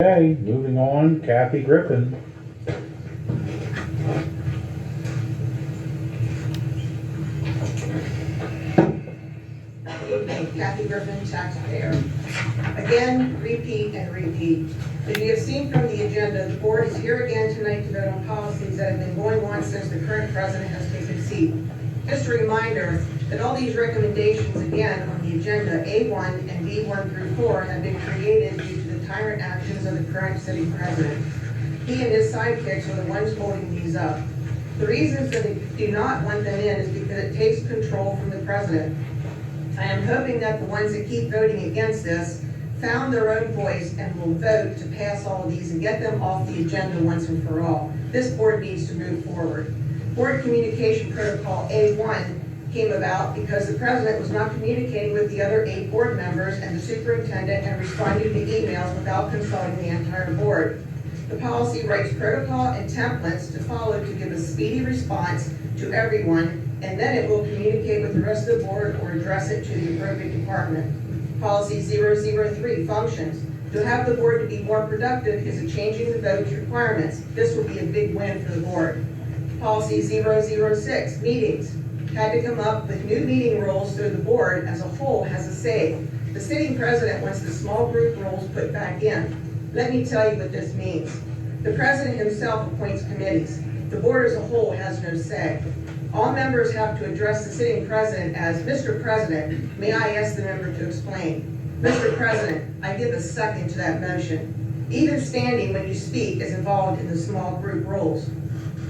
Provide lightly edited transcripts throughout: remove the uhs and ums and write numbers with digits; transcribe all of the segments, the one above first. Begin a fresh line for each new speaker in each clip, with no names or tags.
Okay, moving on, Kathy Griffin.
Kathy Griffin, taxpayer. Again, repeat and repeat. As you have seen from the agenda, the board is here again tonight to vote on policies that have been going on since the current president has taken seat. Just a reminder that all these recommendations, again, on the agenda, A1 and B1 through 4, have been created due to the tyrant actions of the current sitting president. He and his sidekicks are the ones holding these up. The reasons that they do not want them in is because it takes control from the president. I am hoping that the ones that keep voting against this found their own voice and will vote to pass all of these and get them off the agenda once and for all. This board needs to move forward. Board Communication Protocol A1 came about because the president was not communicating with the other 8 board members and the superintendent and responding to emails without consulting the entire board. The policy writes protocol and templates to follow to give a speedy response to everyone, and then it will communicate with the rest of the board or address it to the appropriate department. Policy 003, functions. To have the board to be more productive is a changing the vote's requirements. This will be a big win for the board. Policy 006, meetings. Had to come up with new meeting rules so the board as a whole has a say. The sitting president wants the small group rules put back in. Let me tell you what this means. The president himself appoints committees. The board as a whole has no say. All members have to address the sitting president as, Mr. President, may I ask the member to explain? Mr. President, I give a second to that motion. Even standing when you speak is involved in the small group rules.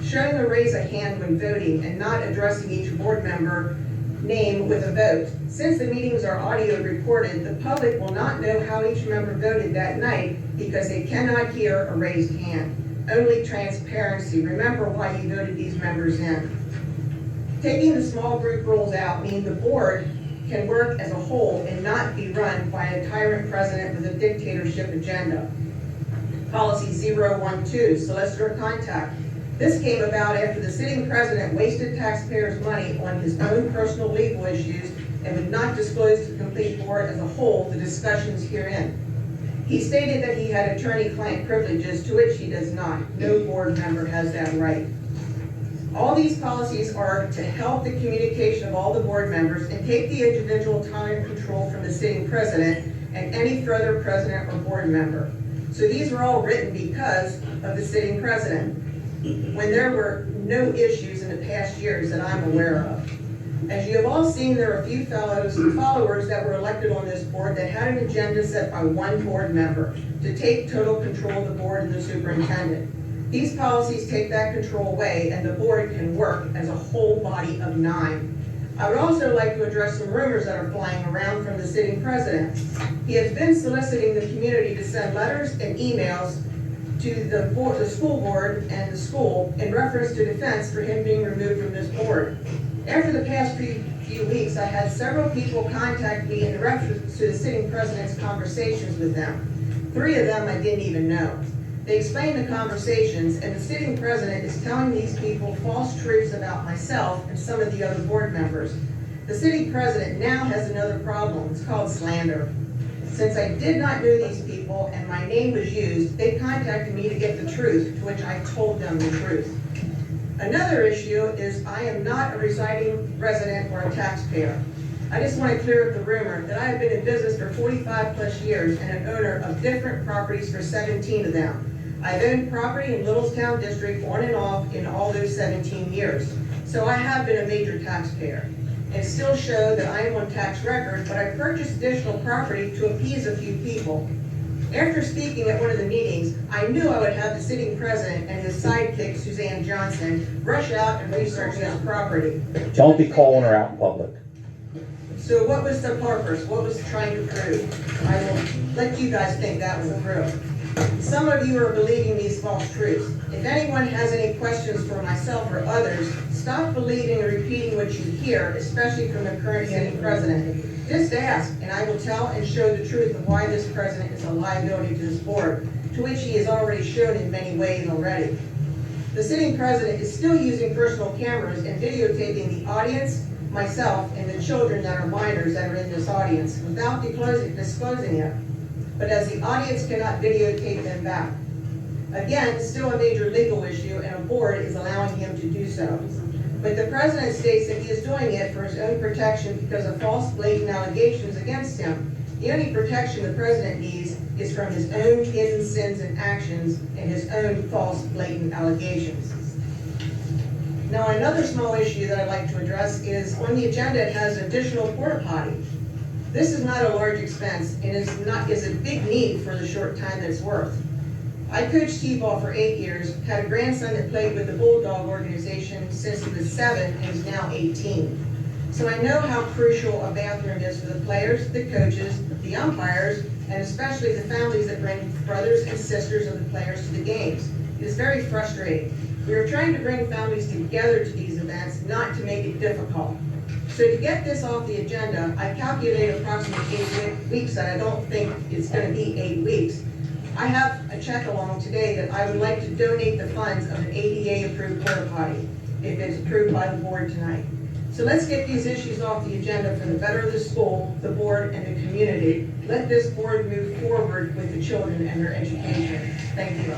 Showing a raise a hand when voting and not addressing each board member name with a vote. Since the meetings are audio recorded, the public will not know how each member voted that night because they cannot hear a raised hand. Only transparency. Remember why you voted these members in. Taking the small group rules out means the board can work as a whole and not be run by a tyrant president with a dictatorship agenda. Policy 012, solicitor contact. This came about after the sitting president wasted taxpayers' money on his own personal legal issues and would not disclose to the complete board as a whole the discussions herein. He stated that he had attorney-client privileges, to which he does not. No board member has that right. All these policies are to help the communication of all the board members and take the individual time and control from the sitting president and any further president or board member. So these were all written because of the sitting president, when there were no issues in the past years that I'm aware of. As you have all seen, there are a few followers that were elected on this board that had an agenda set by one board member to take total control of the board and the superintendent. These policies take that control away and the board can work as a whole body of 9. I would also like to address some rumors that are flying around from the sitting president. He has been soliciting the community to send letters and emails to the school board and the school in reference to defense for him being removed from this board. After the past few weeks, I had several people contact me in reference to the sitting president's conversations with them. 3 of them I didn't even know. They explained the conversations, and the sitting president is telling these people false truths about myself and some of the other board members. The sitting president now has another problem. It's called slander. Since I did not know these people and my name was used, they contacted me to get the truth, to which I told them the truth. Another issue is I am not a residing resident or a taxpayer. I just want to clear up the rumor that I have been in business for 45 plus years and an owner of different properties for 17 of them. I've owned property in Littlestown district on and off in all those 17 years. So I have been a major taxpayer. And still show that I am on tax record, but I purchased additional property to appease a few people. After speaking at one of the meetings, I knew I would have the sitting president and his sidekick, Susanne Johnson, rush out and research this property.
Don't be calling her out in public.
So what was the purpose? What was it trying to prove? I will let you guys think that was a proof. Some of you are believing these false truths. If anyone has any questions for myself or others, stop believing and repeating what you hear, especially from the current sitting president. Just ask, and I will tell and show the truth of why this president is a liability to this board, to which he has already shown in many ways already. The sitting president is still using personal cameras and videotaping the audience, myself, and the children that are minors that are in this audience without disclosing it. but as the audience cannot videotape them back. Again, still a major legal issue, and a board is allowing him to do so. But the president states that he is doing it for his own protection because of false, blatant allegations against him. The only protection the president needs is from his own hidden sins and actions and his own false, blatant allegations. Now, another small issue that I'd like to address is on the agenda it has additional porta potty. This is not a large expense and is a big need for the short time that it's worth. I coached T-ball for 8 years, had a grandson that played with the Bulldog organization since he was 7 and is now 18. So I know how crucial a bathroom is for the players, the coaches, the umpires, and especially the families that bring brothers and sisters of the players to the games. It is very frustrating. We are trying to bring families together to these events, not to make it difficult. So to get this off the agenda, I calculated approximately 8 weeks, and I don't think it's going to be 8 weeks. I have a check along today that I would like to donate the funds of an ADA-approved porta potty, if it's approved by the board tonight. So let's get these issues off the agenda for the better of the school, the board, and the community. Let this board move forward with the children and their education. Thank you.